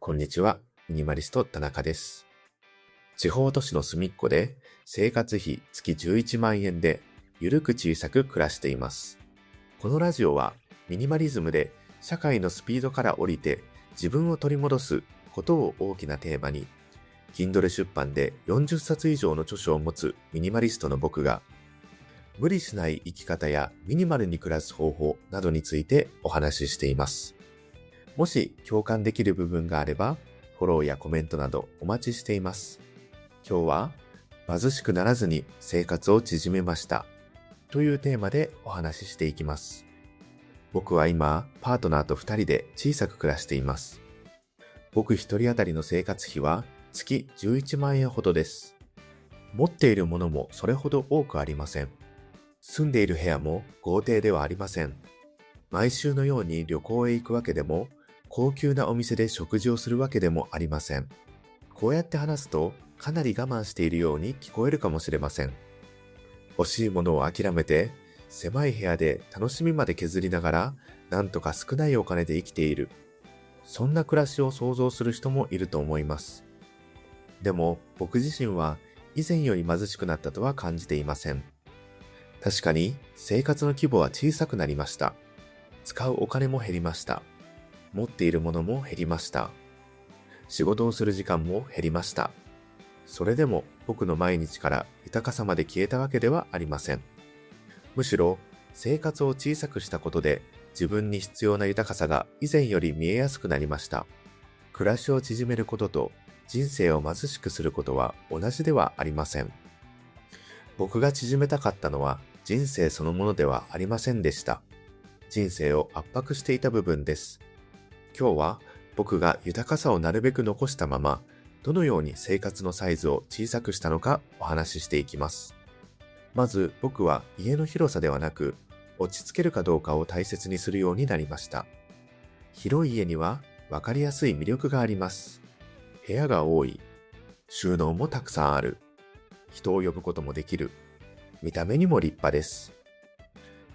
こんにちは、ミニマリスト田中です。地方都市の隅っこで生活費月11万円でゆるく小さく暮らしています。このラジオはミニマリズムで社会のスピードから降りて自分を取り戻すことを大きなテーマに、Kindle 出版で40冊以上の著書を持つミニマリストの僕が、無理しない生き方やミニマルに暮らす方法などについてお話ししています。もし共感できる部分があれば、フォローやコメントなどお待ちしています。今日は、貧しくならずに生活を縮めましたというテーマでお話ししていきます。僕は今、パートナーと2人で小さく暮らしています。僕1人当たりの生活費は月11万円ほどです。持っているものもそれほど多くありません。住んでいる部屋も豪邸ではありません。毎週のように旅行へ行くわけでも、高級なお店で食事をするわけでもありません。こうやって話すとかなり我慢しているように聞こえるかもしれません。欲しいものを諦めて、狭い部屋で楽しみまで削りながら、なんとか少ないお金で生きている。そんな暮らしを想像する人もいると思います。でも僕自身は以前より貧しくなったとは感じていません。確かに生活の規模は小さくなりました。使うお金も減りました。持っているものも減りました。仕事をする時間も減りました。それでも僕の毎日から豊かさまで消えたわけではありません。むしろ生活を小さくしたことで自分に必要な豊かさが以前より見えやすくなりました。暮らしを縮めることと人生を貧しくすることは同じではありません。僕が縮めたかったのは人生そのものではありませんでした。人生を圧迫していた部分です。今日は僕が豊かさをなるべく残したまま、どのように生活のサイズを小さくしたのかお話ししていきます。まず僕は家の広さではなく、落ち着けるかどうかを大切にするようになりました。広い家には分かりやすい魅力があります。部屋が多い、収納もたくさんある、人を呼ぶこともできる、見た目にも立派です。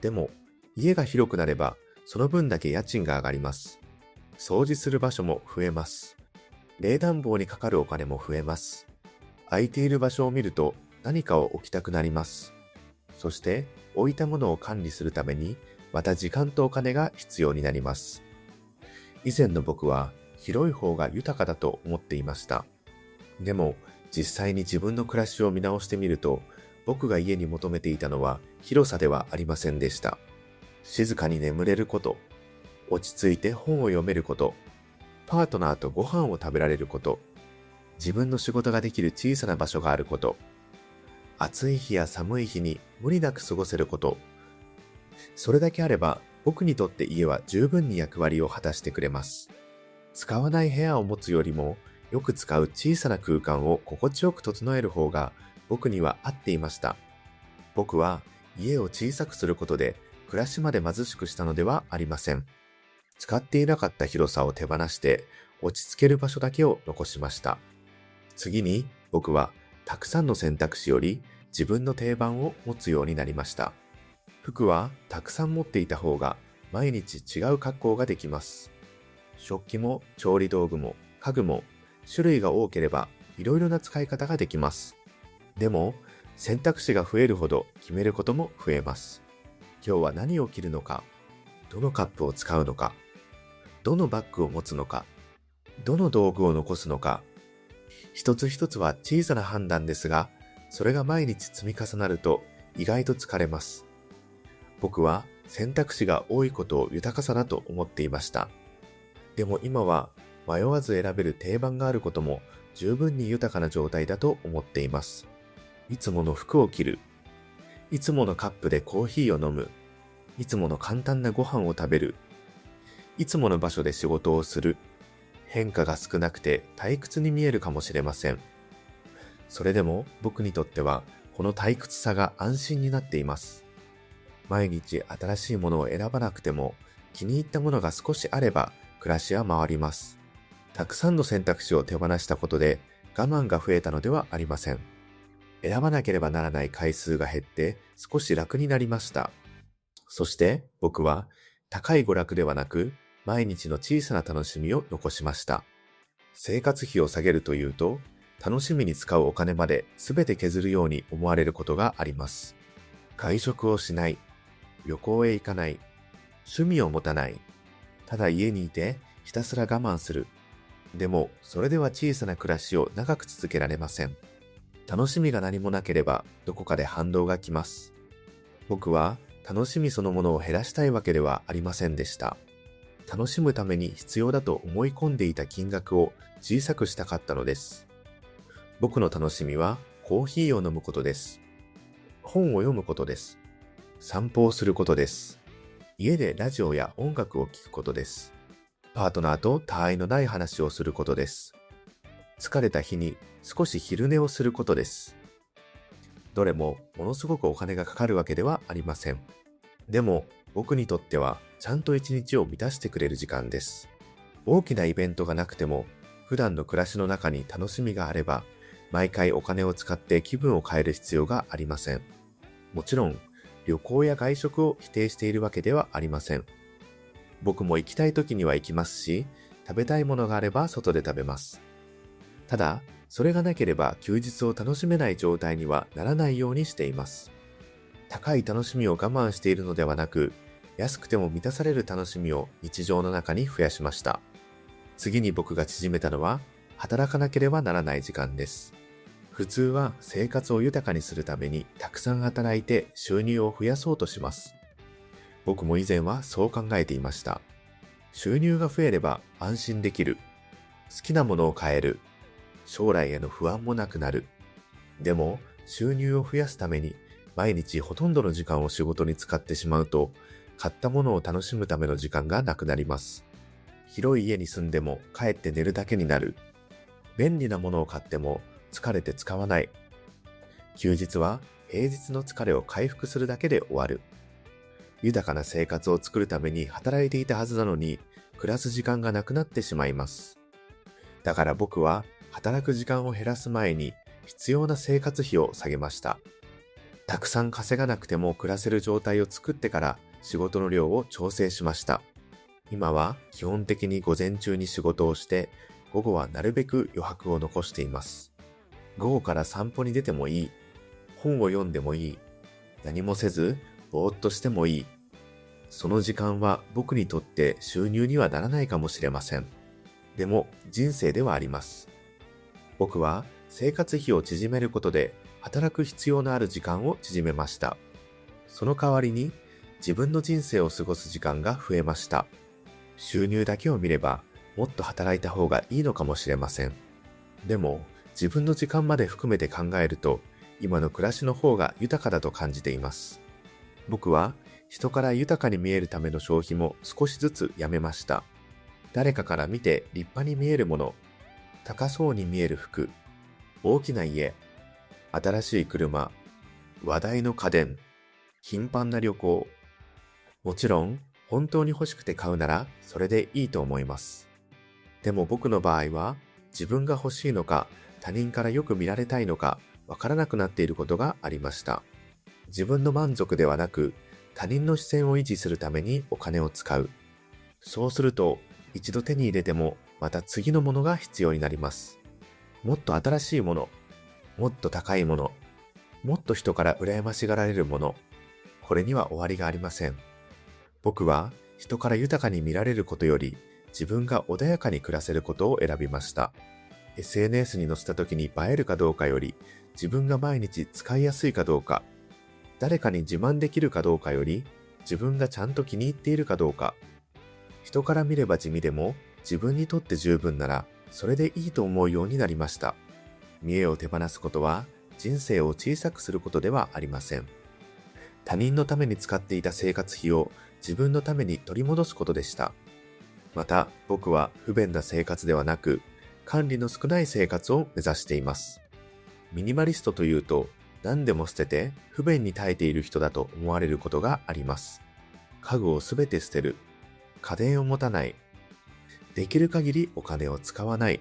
でも、家が広くなれば、その分だけ家賃が上がります。掃除する場所も増えます。冷暖房にかかるお金も増えます。空いている場所を見ると何かを置きたくなります。そして置いたものを管理するためにまた時間とお金が必要になります。以前の僕は広い方が豊かだと思っていました。でも実際に自分の暮らしを見直してみると、僕が家に求めていたのは広さではありませんでした。静かに眠れること、落ち着いて本を読めること、パートナーとご飯を食べられること、自分の仕事ができる小さな場所があること、暑い日や寒い日に無理なく過ごせること、それだけあれば僕にとって家は十分に役割を果たしてくれます。使わない部屋を持つよりも、よく使う小さな空間を心地よく整える方が僕には合っていました。僕は家を小さくすることで暮らしまで貧しくしたのではありません。使っていなかった広さを手放して落ち着ける場所だけを残しました。次に僕はたくさんの選択肢より自分の定番を持つようになりました。服はたくさん持っていた方が毎日違う格好ができます。食器も調理道具も家具も種類が多ければいろいろな使い方ができます。でも選択肢が増えるほど決めることも増えます。今日は何を着るのか、どのカップを使うのか、どのバッグを持つのか、どの道具を残すのか、一つ一つは小さな判断ですが、それが毎日積み重なると意外と疲れます。僕は選択肢が多いことを豊かさだと思っていました。でも今は迷わず選べる定番があることも十分に豊かな状態だと思っています。いつもの服を着る、いつものカップでコーヒーを飲む、いつもの簡単なご飯を食べる、いつもの場所で仕事をする。変化が少なくて退屈に見えるかもしれません。それでも僕にとってはこの退屈さが安心になっています。毎日新しいものを選ばなくても気に入ったものが少しあれば暮らしは回ります。たくさんの選択肢を手放したことで我慢が増えたのではありません。選ばなければならない回数が減って少し楽になりました。そして僕は高い娯楽ではなく毎日の小さな楽しみを残しました。生活費を下げるというと、楽しみに使うお金まで全て削るように思われることがあります。外食をしない、旅行へ行かない、趣味を持たない、ただ家にいてひたすら我慢する。でも、それでは小さな暮らしを長く続けられません。楽しみが何もなければ、どこかで反動が来ます。僕は楽しみそのものを減らしたいわけではありませんでした。楽しむために必要だと思い込んでいた金額を小さくしたかったのです。僕の楽しみはコーヒーを飲むことです。本を読むことです。散歩をすることです。家でラジオや音楽を聴くことです。パートナーと他愛のない話をすることです。疲れた日に少し昼寝をすることです。どれもものすごくお金がかかるわけではありません。でも僕にとってはちゃんと一日を満たしてくれる時間です。大きなイベントがなくても普段の暮らしの中に楽しみがあれば毎回お金を使って気分を変える必要がありません。もちろん旅行や外食を否定しているわけではありません。僕も行きたい時には行きますし、食べたいものがあれば外で食べます。ただ、それがなければ休日を楽しめない状態にはならないようにしています。高い楽しみを我慢しているのではなく、安くても満たされる楽しみを日常の中に増やしました。次に僕が縮めたのは、働かなければならない時間です。普通は生活を豊かにするためにたくさん働いて収入を増やそうとします。僕も以前はそう考えていました。収入が増えれば安心できる。好きなものを買える。将来への不安もなくなる。でも、収入を増やすために毎日ほとんどの時間を仕事に使ってしまうと、買ったものを楽しむための時間がなくなります。広い家に住んでも帰って寝るだけになる。便利なものを買っても疲れて使わない。休日は平日の疲れを回復するだけで終わる。豊かな生活を作るために働いていたはずなのに、暮らす時間がなくなってしまいます。だから僕は働く時間を減らす前に必要な生活費を下げました。たくさん稼がなくても暮らせる状態を作ってから仕事の量を調整しました。今は基本的に午前中に仕事をして、午後はなるべく余白を残しています。午後から散歩に出てもいい。本を読んでもいい。何もせず、ぼーっとしてもいい。その時間は僕にとって収入にはならないかもしれません。でも人生ではあります。僕は生活費を縮めることで働く必要のある時間を縮めました。その代わりに自分の人生を過ごす時間が増えました。収入だけを見ればもっと働いた方がいいのかもしれません。でも自分の時間まで含めて考えると今の暮らしの方が豊かだと感じています。僕は人から豊かに見えるための消費も少しずつやめました。誰かから見て立派に見えるもの、高そうに見える服、大きな家、新しい車、話題の家電、頻繁な旅行。もちろん本当に欲しくて買うならそれでいいと思います。でも僕の場合は自分が欲しいのか他人からよく見られたいのかわからなくなっていることがありました。自分の満足ではなく他人の視線を維持するためにお金を使う。そうすると一度手に入れてもまた次のものが必要になります。もっと新しいもの、もっと高いもの、もっと人から羨ましがられるもの。これには終わりがありません。僕は人から豊かに見られることより自分が穏やかに暮らせることを選びました。SNS に載せた時に映えるかどうかより自分が毎日使いやすいかどうか、誰かに自慢できるかどうかより自分がちゃんと気に入っているかどうか。人から見れば地味でも自分にとって十分ならそれでいいと思うようになりました。見栄を手放すことは人生を小さくすることではありません。他人のために使っていた生活費を自分のために取り戻すことでした。また僕は不便な生活ではなく管理の少ない生活を目指しています。ミニマリストというと何でも捨てて不便に耐えている人だと思われることがあります。家具をすべて捨てる。家電を持たない。できる限りお金を使わない。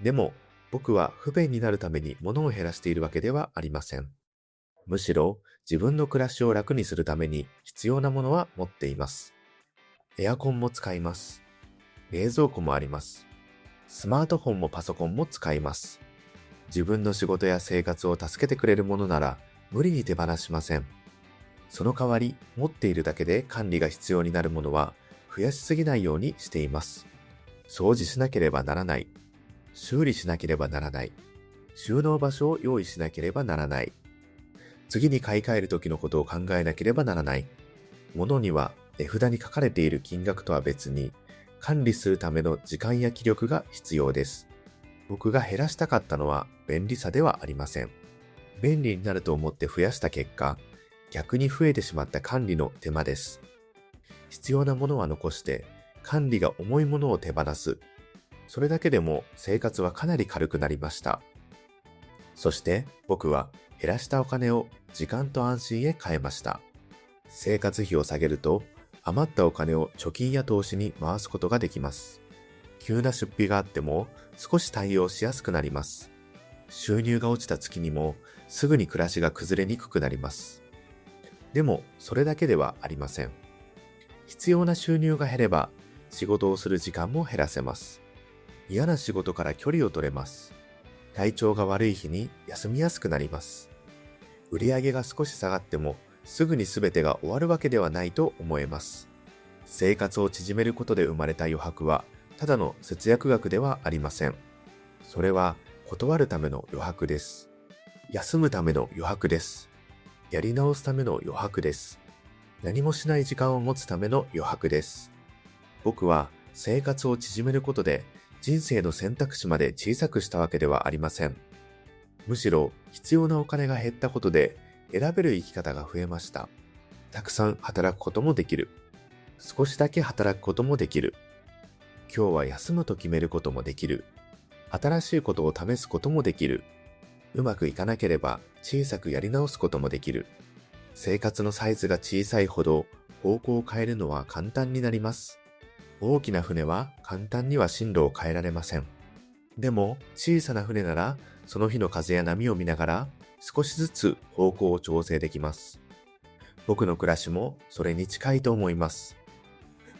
でも僕は不便になるために物を減らしているわけではありません。むしろ自分の暮らしを楽にするために必要なものは持っています。エアコンも使います。冷蔵庫もあります。スマートフォンもパソコンも使います。自分の仕事や生活を助けてくれるものなら無理に手放しません。その代わり、持っているだけで管理が必要になるものは増やしすぎないようにしています。掃除しなければならない。修理しなければならない。収納場所を用意しなければならない。次に買い替える時のことを考えなければならない。物には値札に書かれている金額とは別に、管理するための時間や気力が必要です。僕が減らしたかったのは便利さではありません。便利になると思って増やした結果、逆に増えてしまった管理の手間です。必要なものは残して、管理が重いものを手放す。それだけでも生活はかなり軽くなりました。そして僕は減らしたお金を時間と安心へ変えました。生活費を下げると、余ったお金を貯金や投資に回すことができます。急な出費があっても少し対応しやすくなります。収入が落ちた月にもすぐに暮らしが崩れにくくなります。でもそれだけではありません。必要な収入が減れば仕事をする時間も減らせます。嫌な仕事から距離を取れます。体調が悪い日に休みやすくなります。売上が少し下がってもすぐに全てが終わるわけではないと思えます。生活を縮めることで生まれた余白はただの節約額ではありません。それは断るための余白です。休むための余白です。やり直すための余白です。何もしない時間を持つための余白です。僕は生活を縮めることで人生の選択肢まで小さくしたわけではありません。むしろ必要なお金が減ったことで選べる生き方が増えました。たくさん働くこともできる。少しだけ働くこともできる。今日は休むと決めることもできる。新しいことを試すこともできる。うまくいかなければ小さくやり直すこともできる。生活のサイズが小さいほど方向を変えるのは簡単になります。大きな船は簡単には進路を変えられません。でも小さな船ならその日の風や波を見ながら少しずつ方向を調整できます。僕の暮らしもそれに近いと思います。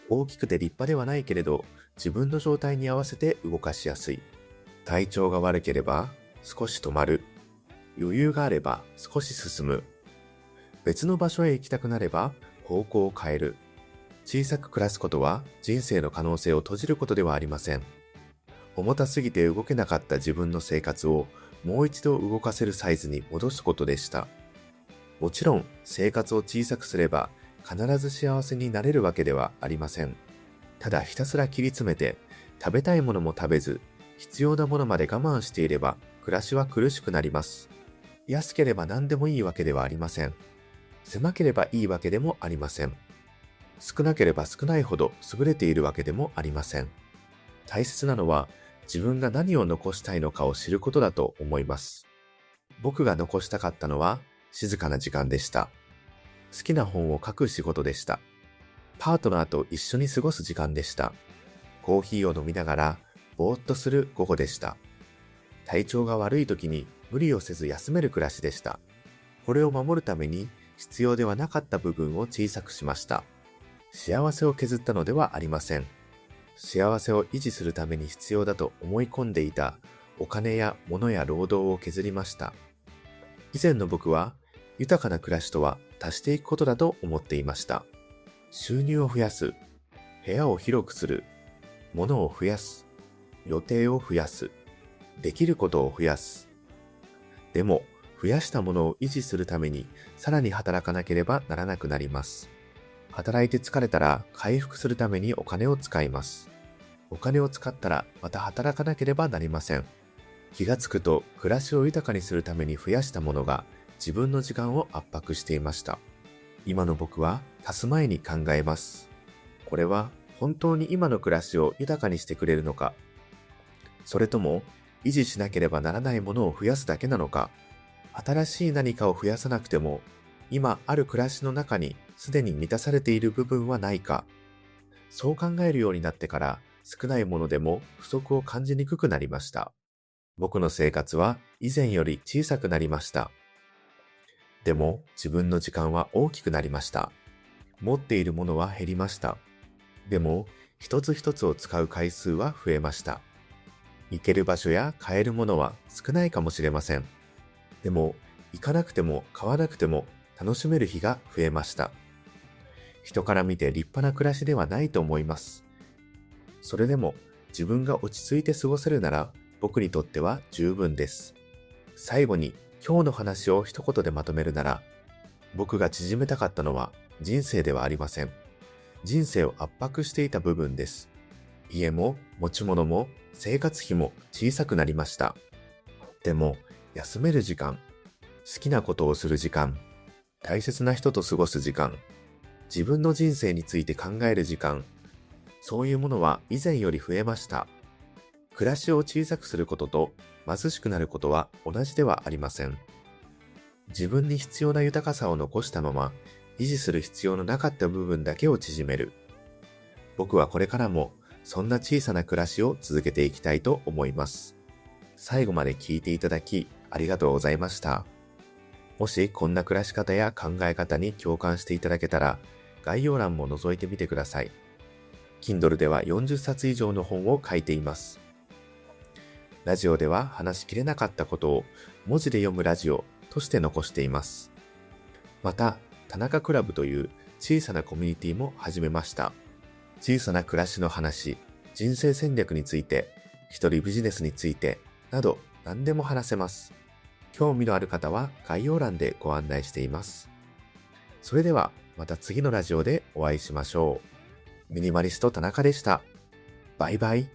大きくて立派ではないけれど自分の状態に合わせて動かしやすい。体調が悪ければ少し止まる。余裕があれば少し進む。別の場所へ行きたくなれば方向を変える。小さく暮らすことは人生の可能性を閉じることではありません。重たすぎて動けなかった自分の生活をもう一度動かせるサイズに戻すことでした。もちろん生活を小さくすれば必ず幸せになれるわけではありません。ただひたすら切り詰めて食べたいものも食べず必要なものまで我慢していれば暮らしは苦しくなります。安ければ何でもいいわけではありません。狭ければいいわけでもありません。少なければ少ないほど優れているわけでもありません。大切なのは自分が何を残したいのかを知ることだと思います。僕が残したかったのは静かな時間でした。好きな本を書く仕事でした。パートナーと一緒に過ごす時間でした。コーヒーを飲みながらぼーっとする午後でした。体調が悪い時に無理をせず休める暮らしでした。これを守るために必要ではなかった部分を小さくしました。幸せを削ったのではありません。幸せを維持するために必要だと思い込んでいたお金や物や労働を削りました。以前の僕は豊かな暮らしとは足していくことだと思っていました。収入を増やす、部屋を広くする、物を増やす、予定を増やす、できることを増やす。でも増やしたものを維持するためにさらに働かなければならなくなります。働いて疲れたら回復するためにお金を使います。お金を使ったらまた働かなければなりません。気がつくと暮らしを豊かにするために増やしたものが自分の時間を圧迫していました。今の僕は足す前に考えます。これは本当に今の暮らしを豊かにしてくれるのか、それとも維持しなければならないものを増やすだけなのか、新しい何かを増やさなくても今ある暮らしの中にすでに満たされている部分はないか、そう考えるようになってから少ないものでも不足を感じにくくなりました。僕の生活は以前より小さくなりました。でも自分の時間は大きくなりました。持っているものは減りました。でも一つ一つを使う回数は増えました。行ける場所や買えるものは少ないかもしれません。でも、行かなくても買わなくても楽しめる日が増えました。人から見て立派な暮らしではないと思います。それでも自分が落ち着いて過ごせるなら僕にとっては十分です。最後に今日の話を一言でまとめるなら、僕が縮めたかったのは人生ではありません。人生を圧迫していた部分です。家も持ち物も生活費も小さくなりました。でも休める時間、好きなことをする時間、大切な人と過ごす時間、自分の人生について考える時間、そういうものは以前より増えました。暮らしを小さくすることと貧しくなることは同じではありません。自分に必要な豊かさを残したまま、維持する必要のなかった部分だけを縮める。僕はこれからもそんな小さな暮らしを続けていきたいと思います。最後まで聞いていただきありがとうございました。もしこんな暮らし方や考え方に共感していただけたら、概要欄も覗いてみてください。Kindle では40冊以上の本を書いています。ラジオでは話しきれなかったことを文字で読むラジオとして残しています。また、田中クラブという小さなコミュニティも始めました。小さな暮らしの話、人生戦略について、一人ビジネスについてなど何でも話せます。興味のある方は概要欄でご案内しています。それではまた次のラジオでお会いしましょう。ミニマリスト田中でした。バイバイ。